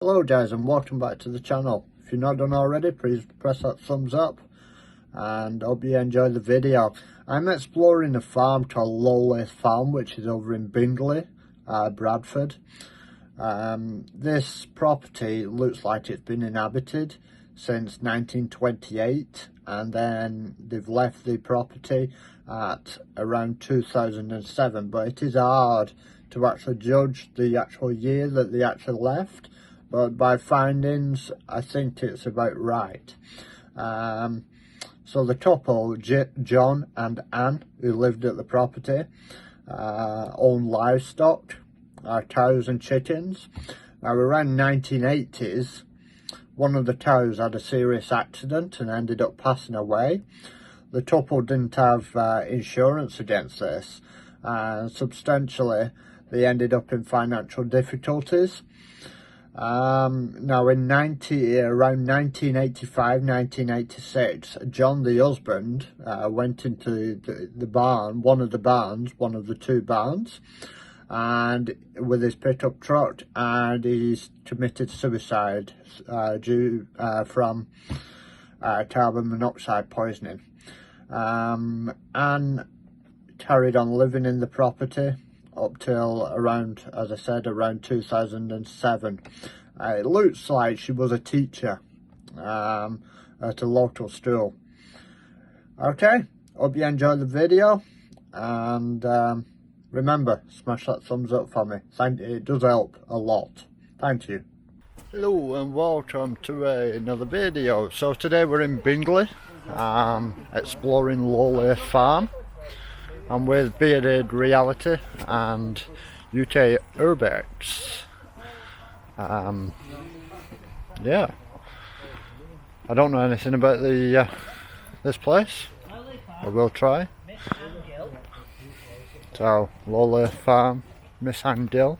Hello guys, and welcome back to the channel. If you're not done already, please press that thumbs up and hope you enjoy the video. I'm exploring a farm called Lowlace Farm, which is over in Bingley, Bradford. This property looks like it's been inhabited since 1928, and then they've left the property at around 2007, but it is hard to actually judge the actual year that they actually left. But by findings, I think it's about right. So the couple, John and Anne, who lived at the property, owned livestock, cows and chickens. Now around 1980s, one of the cows had a serious accident and ended up passing away. The couple didn't have insurance against this, and substantially they ended up in financial difficulties. Now in around 1985, 1986, John, the husband, went into the barn, one of the two barns, and with his pickup truck, and he's committed suicide due from carbon monoxide poisoning. Anne carried on living in the property up till around, as I said, around 2007. It looks like she was a teacher at a local school. Okay, hope you enjoyed the video, and remember, smash that thumbs up for me. It does help a lot. Thank you. Hello and welcome to another video. So today we're in Bingley, exploring Lowlace Farm. I'm with Bearded Reality and UK Urbex. Yeah, I don't know anything about this place. I will try. So Lowlace Farm, Miss Gill.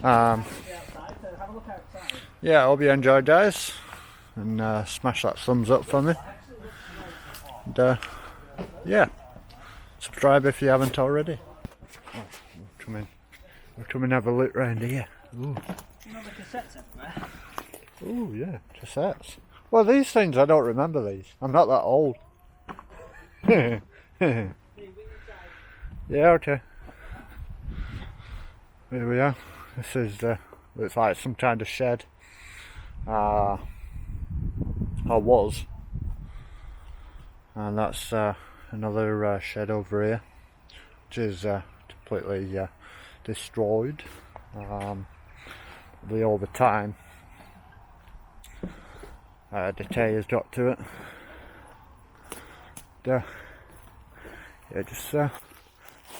Yeah, I hope you enjoy, guys, and smash that thumbs up for me. And yeah. Subscribe if you haven't already. Oh, we'll come and have a look round here. Ooh. You know the cassettes everywhere? Ooh, yeah, cassettes. Well, these things, I don't remember these. I'm not that old. Yeah, okay. Here we are. This is, looks like some kind of shed. Or was. And that's another shed over here, which is completely destroyed. Over time, decay has got to it. Yeah, just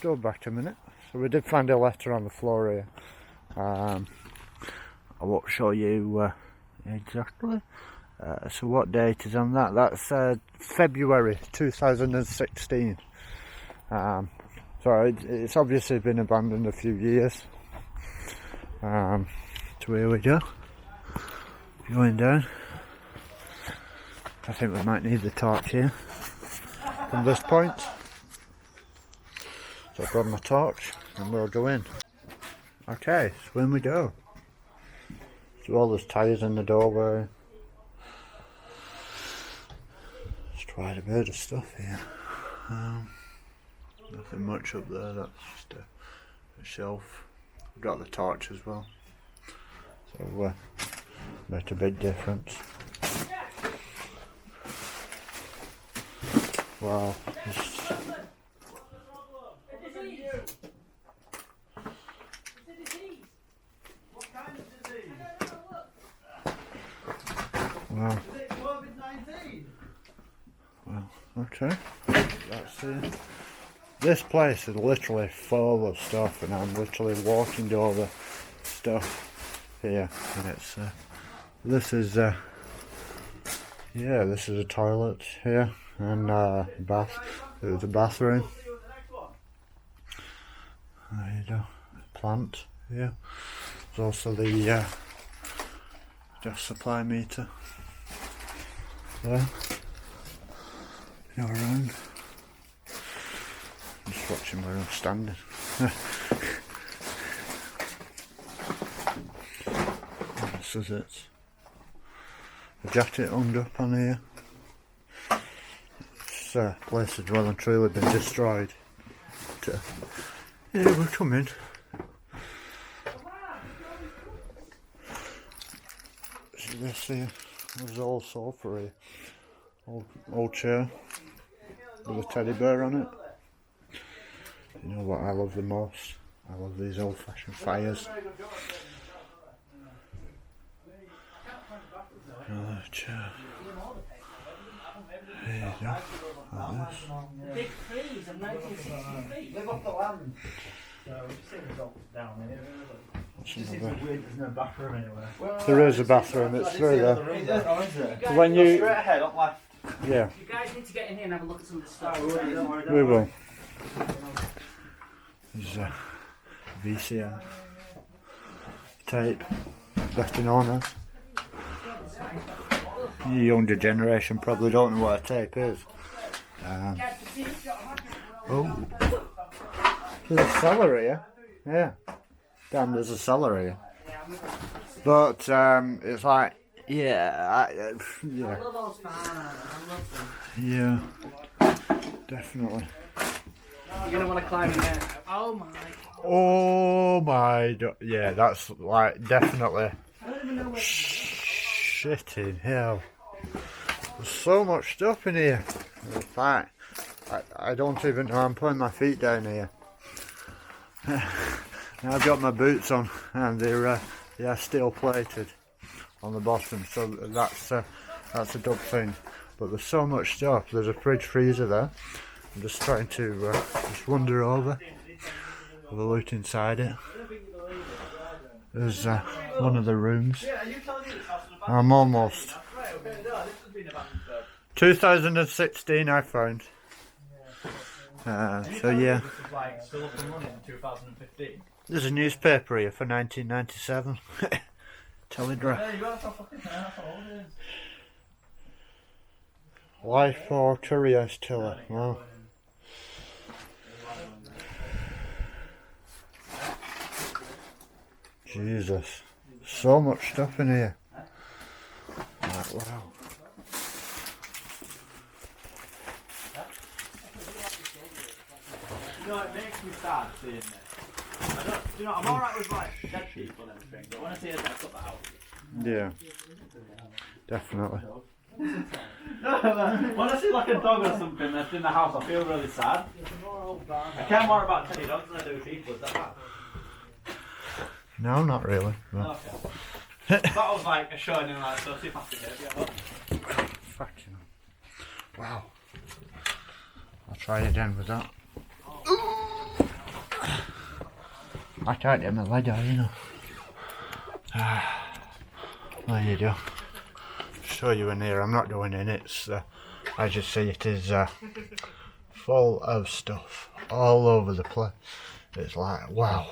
go back a minute. So we did find a letter on the floor here. I won't show you exactly. So what date is on that? That's February 2016. So it's obviously been abandoned a few years. So here we go. Going down. I think we might need the torch here from this point. So I've got my torch and we'll go in. Okay, so in we go. So all those tyres in the doorway. Quite a bit of stuff here. Nothing much up there, that's just a shelf. We've got the torch as well, so make a big difference. Wow. Wow. Okay, that's it. This place is literally full of stuff, and I'm literally walking over stuff here, and it's this is yeah, this is a toilet here, and bath. There's a bathroom. There you go. Plant here. There's also the gas supply meter there. Around. Just watching where I'm standing. boxes. It's a jacket hung up on here. This place has well and truly been destroyed. But, yeah, we're coming. See this here? There's an old sofa here. Old chair with a teddy bear on it. You know what I love the most? I love these old-fashioned fires. Another chair. There you go. Like this. Big trees of 1963. Live off the land. So we've seen results down here. Just seems weird there's no bathroom anywhere. There is a bathroom, it's through there. Oh, is there? When you... Straight ahead, up left. Yeah. You guys need to get in here and have a look at some of the stuff. We will. There's a VCR tape left in honour. The younger generation probably don't know what a tape is. Oh, there's a cellar here. Yeah, damn, there's a cellar here. But it's like, yeah, yeah, yeah, definitely. You're gonna want to climb in there. Oh my. Oh my, yeah, that's like definitely. Shitting hell. There's so much stuff in here. In fact, I don't even know I'm putting my feet down here. Now I've got my boots on and they're steel plated on the bottom, so that's a dub thing. But there's so much stuff. There's a fridge freezer there. I'm just trying to just wander over, have a look inside it. There's one of the rooms. I'm almost. 2016 I found. So yeah. There's a newspaper here for 1997. Telegraph. Life for Couriers Tiller. Wow. Jesus. So much stuff in here. Like, wow. You know, it makes me sad seeing this. I'm alright with like dead people and everything, but when I see a dead, cut that out. Yeah. Definitely. When I see like a dog or something that's in the house, I feel really sad. I care more about teddy dogs than I do people, is that bad? No, not really. No. Okay. That was like a showing in like sociopathic here. Fucking wow. I'll try again with that. I can't get my leg out, you know. There you go. Show you in here. I'm not going in. It's as you see, it is full of stuff all over the place. It's like wow.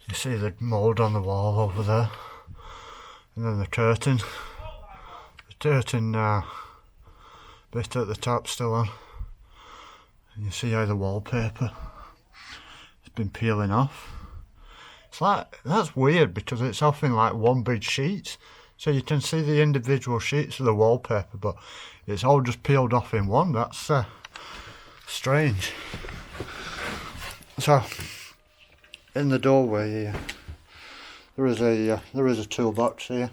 You see the mould on the wall over there, and then the curtain. The curtain bit at the top still on, and you see how the wallpaper has been peeling off. It's like, that's weird because it's often like one big sheet, so you can see the individual sheets of the wallpaper, but it's all just peeled off in one. That's strange. So in the doorway here, there is a toolbox here,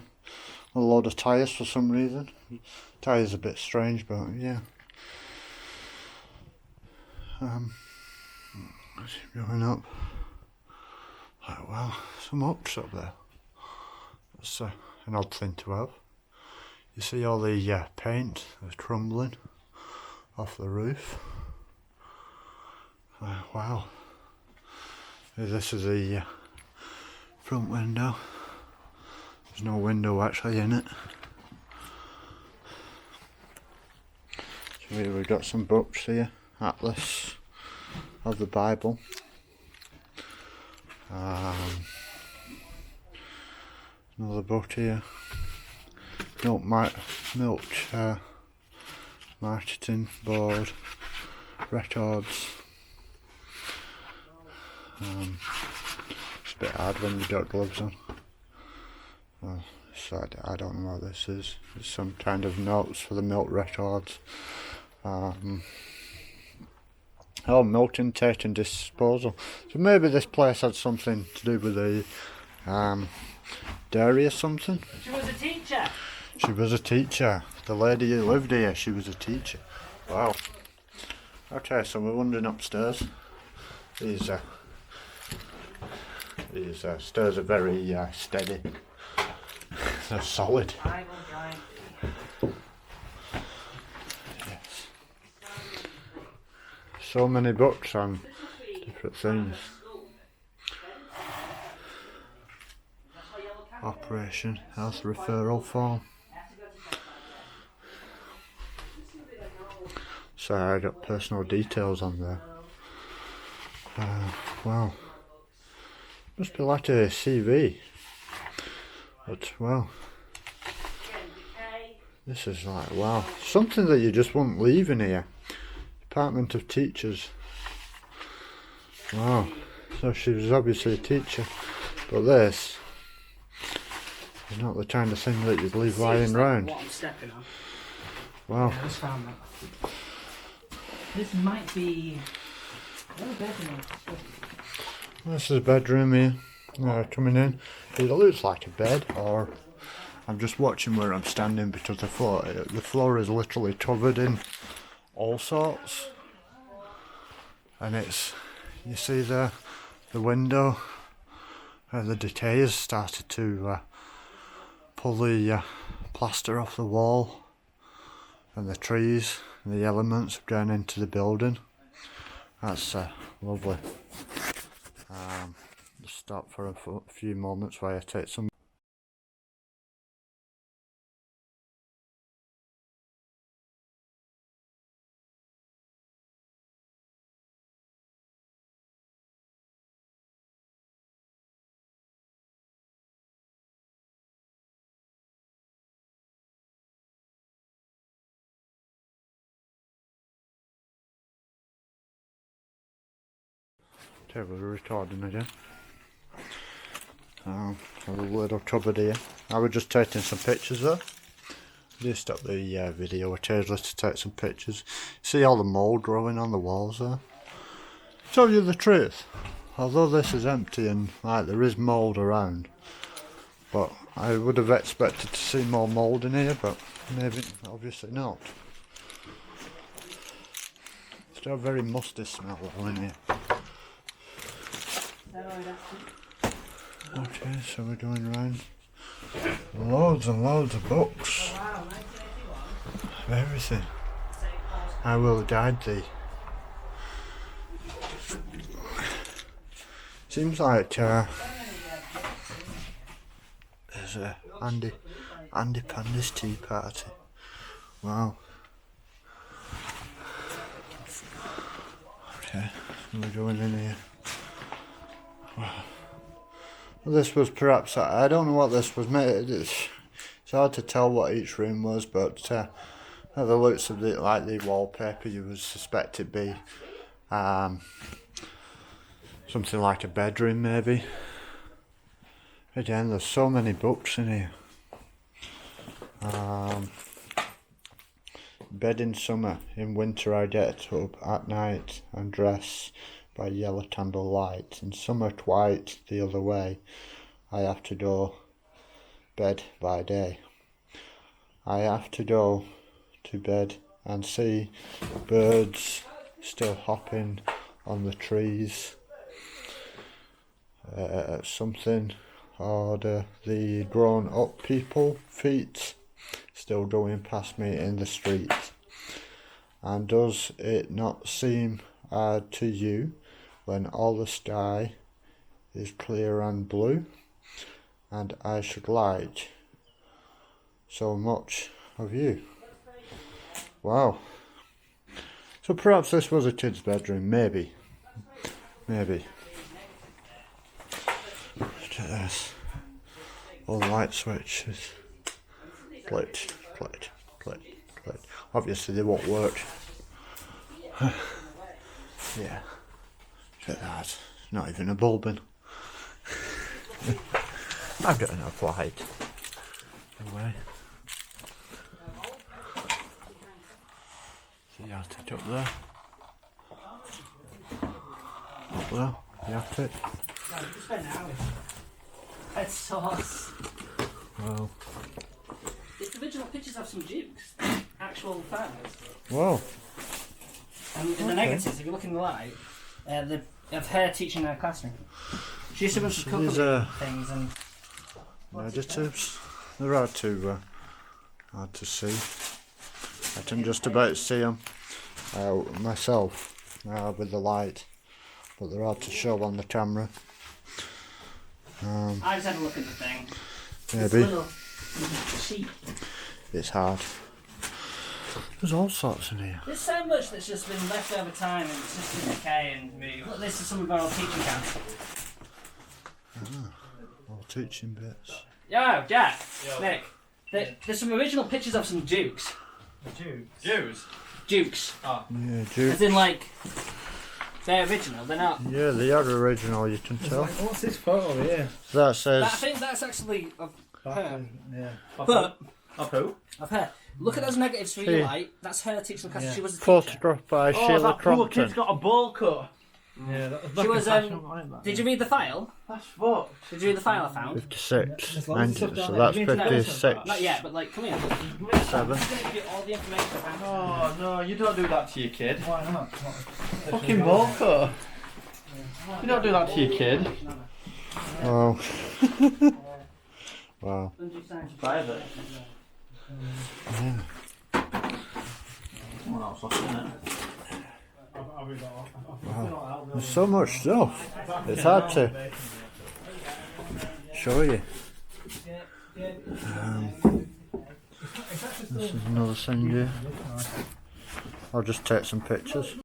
a load of tyres for some reason. Tyres a bit strange, but yeah. Going up. Oh, well, some ups up there. That's an odd thing to have. You see all the paint that's crumbling off the roof. Wow. This is the front window. There's no window actually in it. So here we've got some books here. Atlas of the Bible. Another book here. Milk marketing board. Records. It's a bit hard when you've got gloves on. So I don't know what this is. It's some kind of notes for the milk records. Oh, milk intake and disposal. So maybe this place had something to do with the dairy or something. She was a teacher. She was a teacher. The lady who lived here, she was a teacher. Wow. Okay, so we're wandering upstairs. These stairs are very steady. They're solid. Yes. So many books on different things. Operation Health Referral Form. So I got personal details on there. Wow. Must be like a CV. But wow. This is like, wow. Something that you just wouldn't leave in here. Department of Teachers. Wow. So she was obviously a teacher. But this is not the kind of thing that you'd leave lying around. What I'm stepping on. Wow. Yeah, I just found that. This might be... This is a bedroom here. Coming in. It looks like a bed, or I'm just watching where I'm standing because the floor is literally covered in all sorts. And it's, you see the window, the decay has started to pull the plaster off the wall, and the trees and the elements have gone into the building. That's lovely. Just stop for a few moments while I take some. Okay, we're recording again. A little cupboard here. I was just taking some pictures though. I did stop the video occasionally to take some pictures. See all the mould growing on the walls there? Tell you the truth, although this is empty and like there is mould around, but I would have expected to see more mould in here, but maybe obviously not. Still a very musty smell in here. Okay, so we're going around. Loads and loads of books. Of everything. I Will Guide Thee. Seems like there's a Andy Pandy's tea party. Wow. Okay, so we're going in here. Wow. Well, this was perhaps, I don't know what this was made. It's hard to tell what each room was, but at the looks of it, like the wallpaper, you would suspect it be something like a bedroom maybe. Again, there's so many books in here. Bed in summer, in winter I get up at night and dress by yellow candle light. In summer quite the other way, I have to go bed by day. I have to go to bed and see birds still hopping on the trees. Something or the grown up people feet still going past me in the street. And does it not seem odd to you when all the sky is clear and blue, and I should like so much of you? Wow. So perhaps this was a kid's bedroom, maybe. Maybe. Look at this. All the light switches. Click, click, click, click. Obviously they won't work. Yeah. Look at that. Not even a bulb in. I've got enough light. away. So the attic up there. Up there, the attic. Head sauce. Wow. It's original pictures of some dukes. Actual photos. Whoa. And in the negatives, if you look in the light, of her teaching her classroom. She used to run some cookery things and... Negatives. They're hard to see. I can just about see them myself with the light, but they're hard to show on the camera. I just had a look at the thing. Maybe. Little sheet. It's hard. There's all sorts in here. There's so much that's just been left over time and it's just in decay and moved. Look, this is some of our old teaching camps. All teaching bits. Yo, Jack, Nick, there's some original pictures of some dukes. Jews? Dukes. Oh. Yeah, Duke. As in, like, they're original, they're not. Yeah, they are original, you can tell. What's this photo here? That says... I think that's actually of her. Yeah. But, Of who? of her. Look at those negatives for See. you, light. That's her teaching the class. Yeah. She was a teacher. Photographed by Sheila that poor kid's Crompton. got a bowl cut. Yeah, that She was, did you read the file? That's fucked. Did you read the file I found? 56. There's loads of 90, stuff down so there. that's Have you been to 56. Not yet, but like, come here. 7. I'm going to give you all the information I found. Oh, no, you don't do that to your kid. Why not? Fucking bowl cut. You don't do that to your kid. Wow. Wow. Private. Yeah. Someone else off, isn't it? Wow. There's so much stuff. It's hard to show you. This is another thing here. I'll just take some pictures.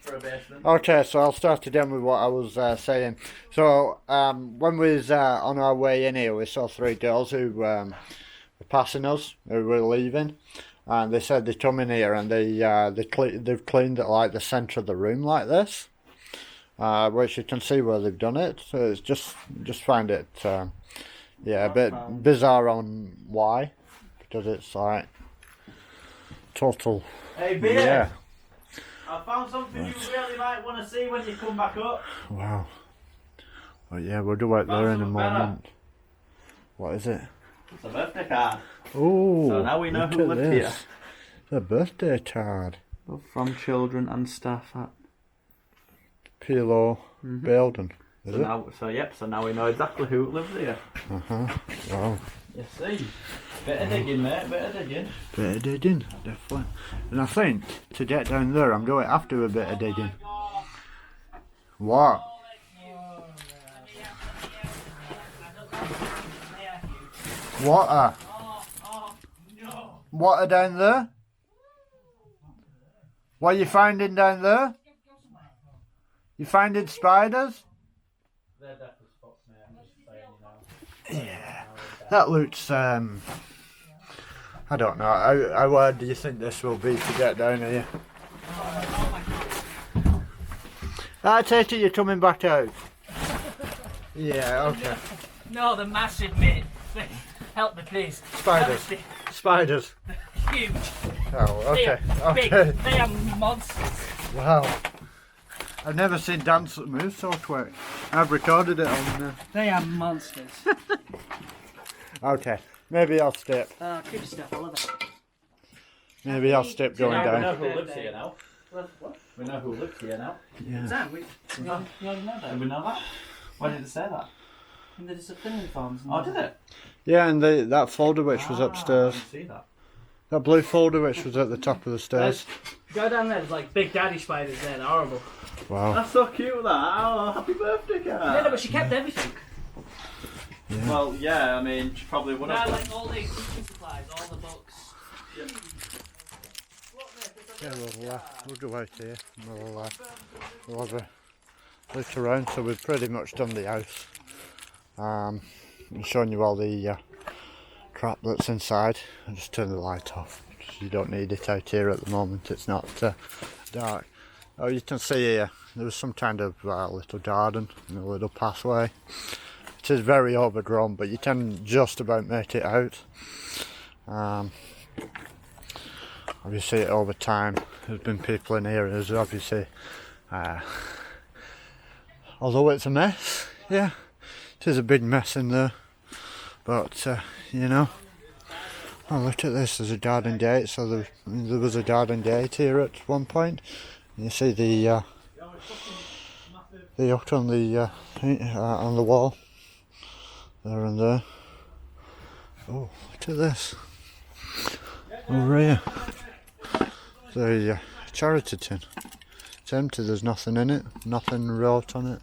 For a basement. Okay, so I'll start again with what I was saying. So, when we was on our way in here, we saw 3 girls who were passing us, who were leaving, and they said they come in here and they've cleaned it like the centre of the room like this, which you can see where they've done it. So it's just find it, yeah, a bit bizarre on why, because it's like total, Hey, beer! yeah. I found something you really might want to see when you come back up. Wow. Well, yeah, we'll do it there in a moment. What is it? It's a birthday card. Oh, So now we know look who at lived this. here. It's a birthday card. From children and staff at. Pilo building. Is So it? now, so now we know exactly who lived here. Wow. You see, bit of digging, mate. Bit of digging. Bit of digging, definitely. And I think to get down there, I'm going to have to do a bit of digging. What? Water. Water down there? What are you finding down there? You finding spiders? They're definitely spots, mate. I'm just saying, you know. Yeah. That looks, I don't know. How hard do you think this will be to get down here? I take it you're coming back out. Yeah, okay. No, the massive mate. Help me, please. Spiders. Spiders. Huge. Oh, okay. Big. Okay. They are monsters. Wow. I've never seen dance that moves so quick. I've recorded it on. They are monsters. Okay. Maybe I'll step. Creepy stuff, I love it. Maybe I'll step going We know down. who lives here now. What? We know who lives here now. Yeah. Sam, you already know that. Did we know that? Why did it say that? In the disciplinary forms. Oh, did it? Yeah, and that folder which was I upstairs. didn't see that. That blue folder which was at the top of the stairs. Go down there, there's like big daddy spiders there, they're horrible. Wow. That's so cute, that. Oh, happy birthday, cat. No, but she kept everything. Yeah. Well, yeah, I mean, she probably would have. No, like all the teaching supplies, all the books. Yeah, we'll go out here and we'll have a look around. So we've pretty much done the house. I'm showing you all the crap that's inside. I'll just turn the light off because you don't need it out here at the moment. It's not dark. Oh, you can see here there was some kind of little garden and a little pathway. It is very overgrown, but you can just about make it out. Obviously over time there's been people in here who's obviously although it's a mess, yeah, it is a big mess in there, but you know, oh, look at this, there's a garden gate. So there was a garden gate here at one point. You see the hut on the wall there and there. Oh, look at this over here. The charity tin. It's empty, there's nothing in it, nothing wrote on it.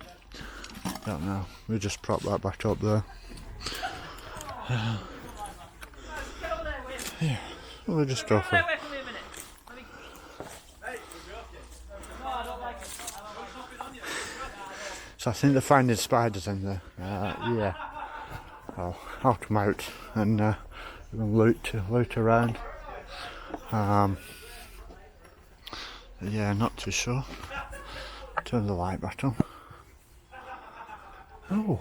Don't know, we just prop that back up there. Yeah, we'll just go for it. So I think they're finding spiders in there. Yeah. I'll come out and loot around. Yeah, not too sure. Turn the light back on. Oh,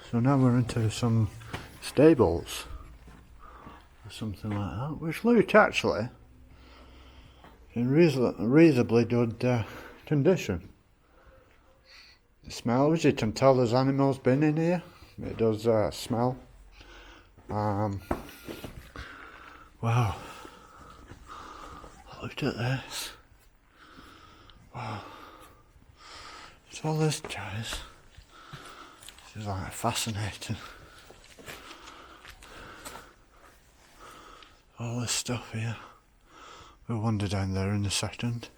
so now we're into some stables or something like that, which look actually in reasonably good condition. The smell, as you can tell, there's animals been in here. It does smell. Wow, look at this. Wow, it's all this, guys. This is like fascinating. All this stuff here. We'll wander down there in a second.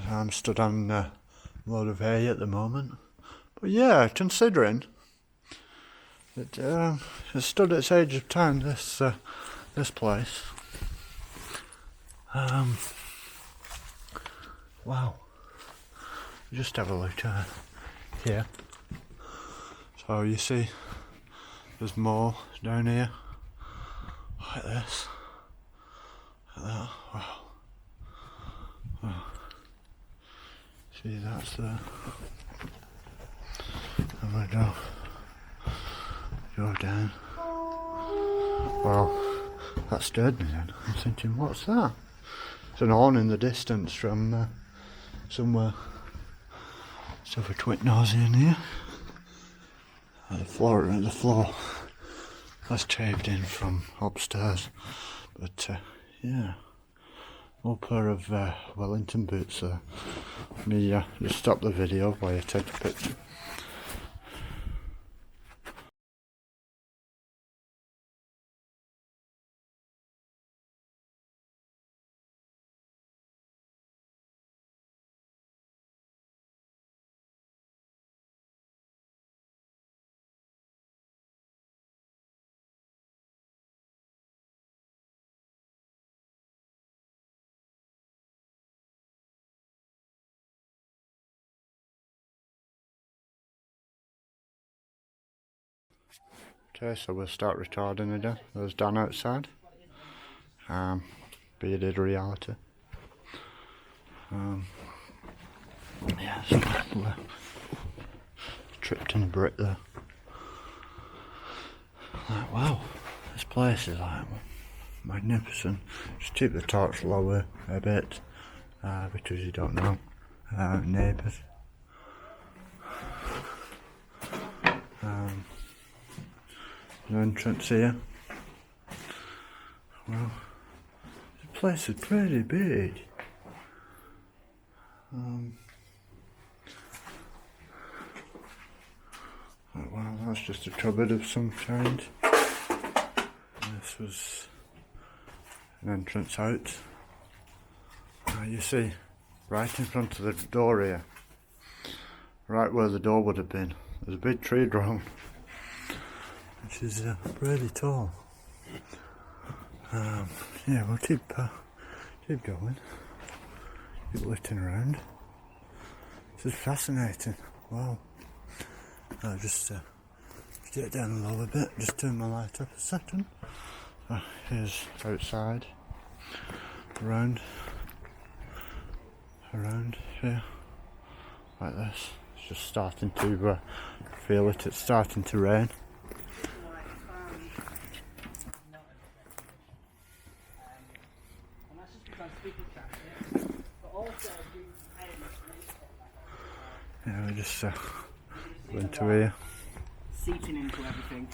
I'm stood on a load of hay at the moment. But yeah, considering it stood its age of time, this place. Wow. Just have a look here. So you see, there's more down here, like this, like that. Wow. Wow. See, that's there. And we go down. Well, that stirred me then. I'm thinking, what's that? It's an horn in the distance from somewhere. So we're quite noisy in here. The floor that's caved in from upstairs. But yeah, all pair of Wellington boots there. Let me just stop the video while I take a picture. Okay, so we'll start recording again. There's Dan outside. Bearded reality. Yeah, tripped in a brick there. Like, wow, this place is like magnificent. Just keep the torch lower a bit because you don't know neighbours. The entrance here. Well, the place is pretty big. Well, that's just a cupboard of some kind. This was an entrance out. You see, right in front of the door here, right where the door would have been, there's a big tree grown, which is really tall. Yeah, we'll keep going, keep looking around. This is fascinating. Wow. I'll just get down a little bit, just turn my light up a second. Here's outside, around here, like this. It's just starting to feel it, it's starting to rain. Yeah, we're just going to here. Seeping into everything.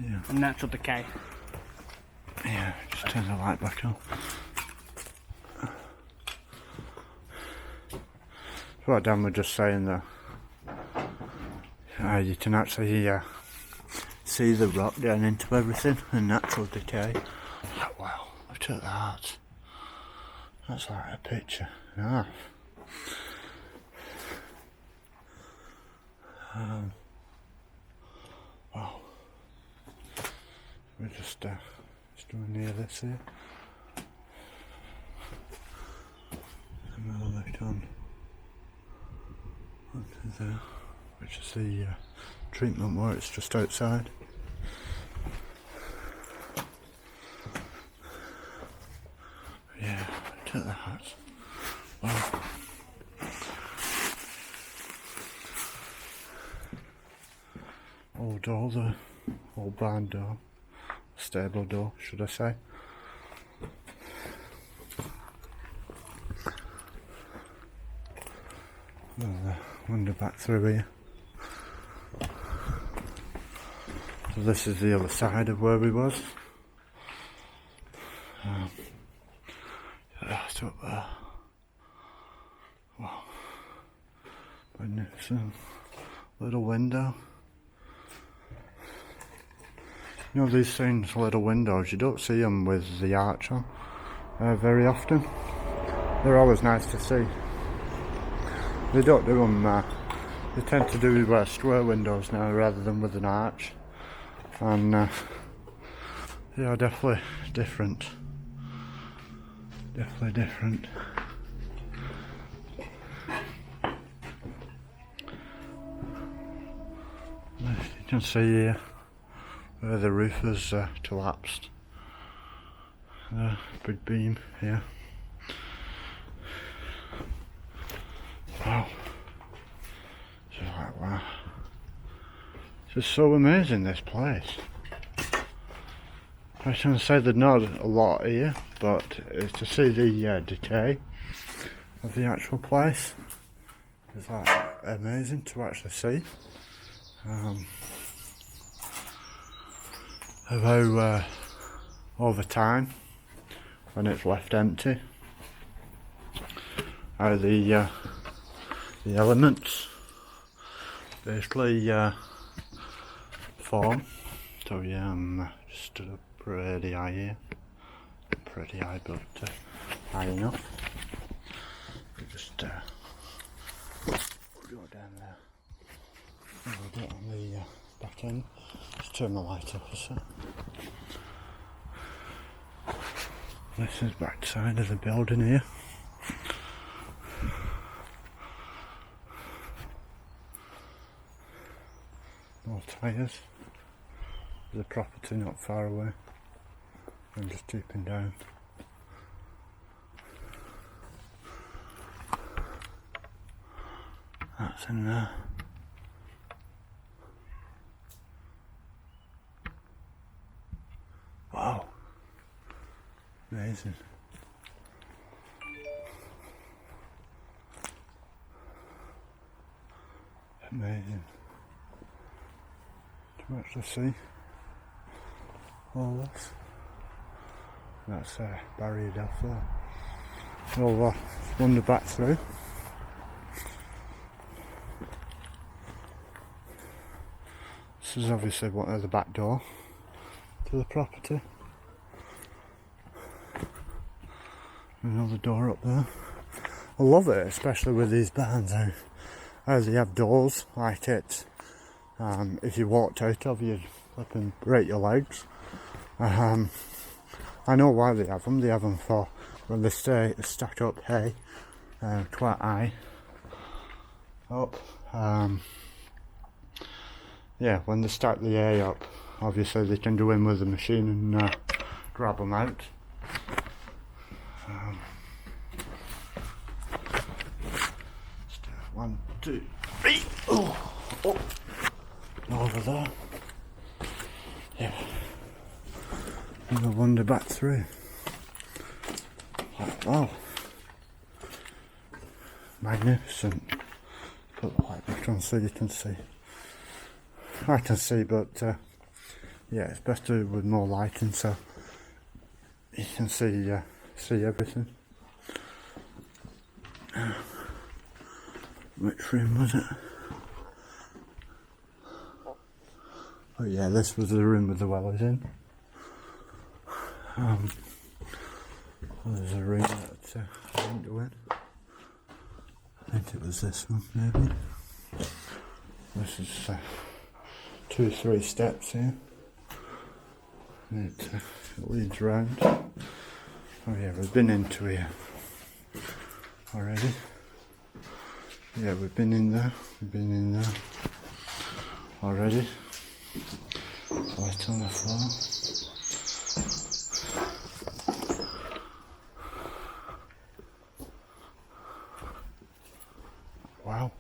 Yeah. And natural decay. Yeah, just turn the light back on. What Dan was just saying though, you can actually see the rock down into everything and natural decay. Wow, look at that. That's like a picture and a half. Wow. We're just doing near this here. And we'll look on onto there, which is the treatment where it's just outside. Yeah, look at that. Wow. Old door, the old barn door, stable door, should I say. I'll wander back through here. So this is the other side of where we was. That's up there. Wow. Magnificent. Little window. You know these things, little windows, you don't see them with the arch on very often. They're always nice to see. They don't do them, they tend to do square windows now rather than with an arch. And they are definitely different. Definitely different. You can see here where the roof has collapsed. Big beam here. Wow. Just like wow. It's just so amazing, this place. I shouldn't say there's not a lot here, but to see the decay of the actual place is like amazing to actually see. Of how over time, when it's left empty, how the elements basically form. So yeah, I'm just stood up pretty high here. Pretty high, but high enough. We just go down there. And we'll get on the back end. Just turn the light up a sec. This is back side of the building here. More tyres. There's a property not far away. I'm just keeping down. That's in there. Wow. Amazing. Amazing. Too much to see. All this. That's barrier off there. We'll wander back through. This is obviously one of the back door to the property. Another door up there. I love it, especially with these barns. How they have doors like it. If you walked out of, you'd flip and break your legs. I know why they have them. They have them for when they stack up hay quite high up. Yeah, when they stack the hay up, obviously they can go in with the machine and grab them out. One, two, three. Oh, oh. Over there. Yeah. And I wander back through. Like, wow. Magnificent. Put the light back on so you can see. I can see, but yeah, it's best to do it with more lighting so you can see everything. Which room was it? Oh yeah, this was the room with the wellies in. There's a room that I didn't go in. I think it was this one, maybe. This is 2-3 steps here. It leads round. Oh yeah, we've been into here already. Yeah, we've been in there. We've been in there already. Light on the floor. Wow.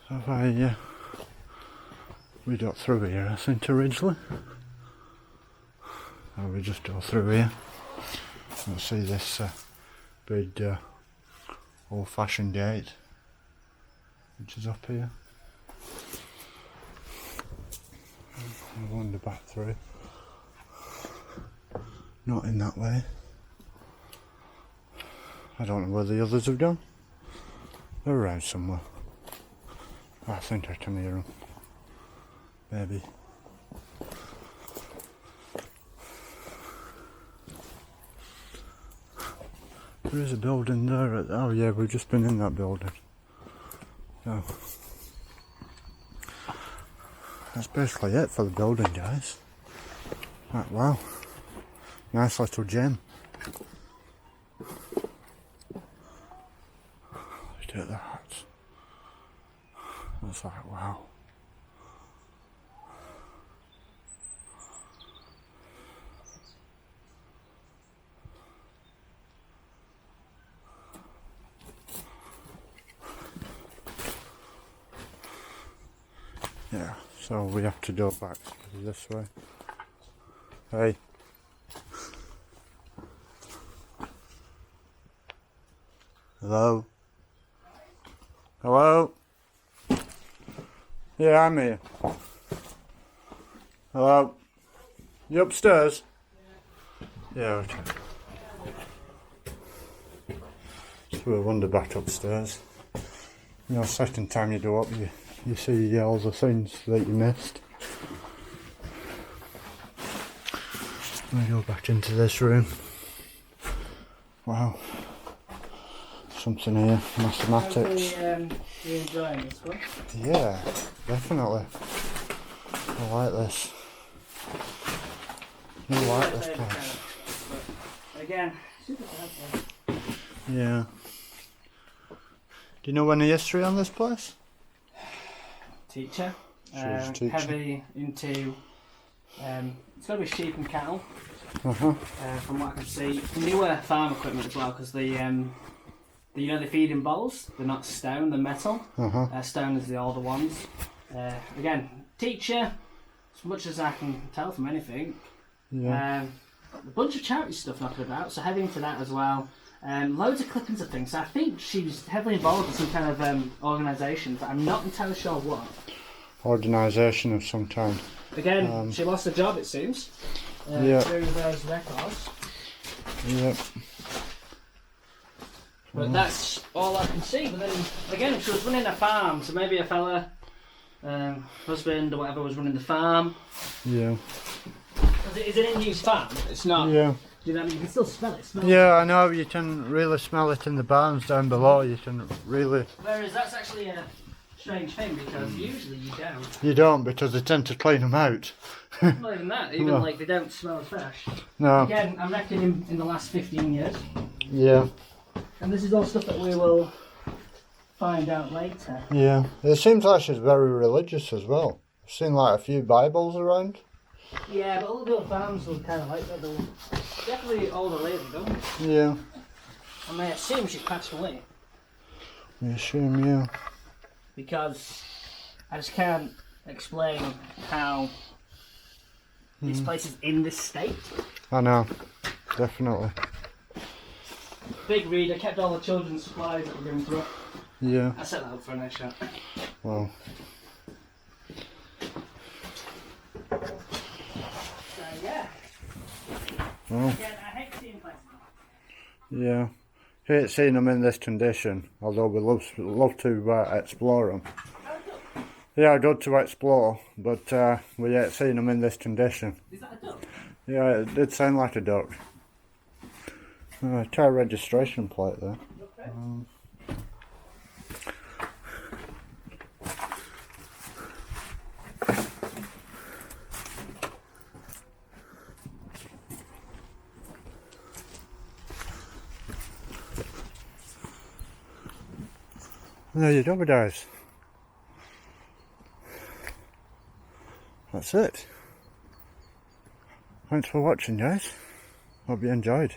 So if we got through here, I think, originally. Or we just go through here. You'll see this big old-fashioned gate, which is up here. I wander back through. Not in that way. I don't know where the others have gone. They're around somewhere. I think I can hear them. Maybe. There is a building there. Oh yeah, we've just been in that building. So that's basically it for the building, guys. Right, wow, nice little gem. Look at that. That's like, wow. Yeah, so we have to go back this way. Hey. Hello? Hello? Yeah, I'm here. Hello? You upstairs? Yeah, okay. So we'll wander back upstairs. You know, second time you go up, you see all the things that you missed. We go back into this room. Wow. Something here, mathematics. You enjoying this one? Yeah, definitely. I like this. You like this place. Again, super fancy. Yeah. Do you know any history on this place? Teacher. She was a teacher. Heavy into, it's got to be sheep and cattle. From what I can see. Newer farm equipment as well, because you know the feeding bowls, they're not stone, they're metal. Stone is the older ones. Again, teacher, as much as I can tell from anything. Yeah. A bunch of charity stuff knocking about, so heavy into that as well. Loads of clippings of things. So I think she was heavily involved in some kind of organisation, but I'm not entirely sure what. Organisation of some kind. Again, she lost her job, it seems. Yeah. Through those records. Yep. But that's all I can see. But then again, she was running a farm, so maybe a fella, husband or whatever, was running the farm. Yeah. There's Because it is an in-use farm. It's not. Yeah. Do you know what I mean? You can still smell it. Yeah, I know. You can really smell it in the barns down below. You can really. Whereas that's actually a strange thing because usually you don't. You don't, because they tend to clean them out. Not even that. Even No. like they don't smell as fresh. No. Again, I'm reckoning in the last 15 years. Yeah. And this is all stuff that we will find out later. Yeah. It seems like she's very religious as well. I've seen like a few Bibles around. Yeah, but all the other farms will kind of like that. They'll definitely all the lady, don't they? Yeah. And I assume she's passed away. I assume, yeah. Because I just can't explain how this place is in this state. I know. Definitely. Big reader, kept all the children's supplies that were going through it. Yeah. I set that up for a nice shot. Well. So yeah. Well. Again, I hate seeing places. Yeah. Hate seeing them in this condition, although we love to explore them. Yeah, good to explore, but we hate seeing them in this condition. Is that a duck? Yeah, it did sound like a duck. Car registration plate there. Okay. There you go, guys. That's it. Thanks for watching, guys. Hope you enjoyed.